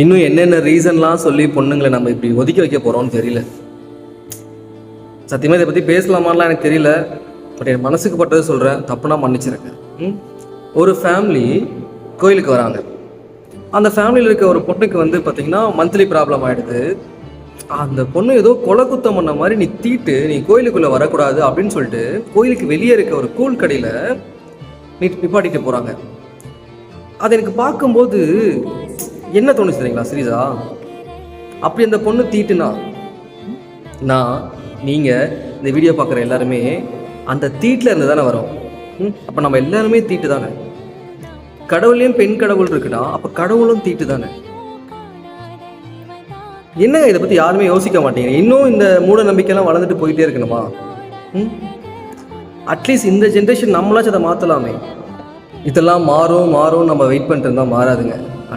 இன்னும் என்னென்ன ரீசன்லாம் சொல்லி பொண்ணுங்களை நம்ம இப்படி ஒதுக்கி வைக்க போகிறோம்னு தெரியல. சத்தியமாக இதை பற்றி பேசலாமான்லாம் எனக்கு தெரியல. பட் என் மனசுக்கு பட்டது சொல்கிறேன், தப்புனா மன்னிச்சிருக்கேன். ஒரு ஃபேமிலி கோயிலுக்கு வராங்க. அந்த ஃபேமிலியில் இருக்க ஒரு பொண்ணுக்கு வந்து பார்த்திங்கன்னா மந்த்லி ப்ராப்ளம் ஆகிடுது. அந்த பொண்ணு ஏதோ கொலை குத்தம் பண்ண மாதிரி நீ தீட்டு நீ கோயிலுக்குள்ளே வரக்கூடாது அப்படின்னு சொல்லிட்டு கோயிலுக்கு வெளியே இருக்க ஒரு கூழ் கடையில் நிப்பாட்டிட்டு போகிறாங்க. அது எனக்கு பார்க்கும்போது என்ன தோணுச்சு தெரியுங்களா சீரியஸா? அப்படி அந்த பொண்ணு தீட்டுனா நீங்கள் இந்த வீடியோ பார்க்குற எல்லாருமே அந்த தீட்டில் இருந்து தானே வரோம். அப்போ நம்ம எல்லாருமே தீட்டு தானே. கடவுள்லேயும் பெண் கடவுள் இருக்குன்னா அப்போ கடவுளும் தீட்டு தானே. என்னங்க இதை பற்றி யாருமே யோசிக்க மாட்டீங்க. இன்னும் இந்த மூட நம்பிக்கைலாம் வளர்ந்துட்டு போயிட்டே இருக்கணுமா? அட்லீஸ்ட் இந்த ஜென்ரேஷன் நம்மளாச்சும் அதை மாற்றலாமே. இதெல்லாம் மாறும் நம்ம வெயிட் பண்ணிட்டு இருந்தால் மாறாதுங்க.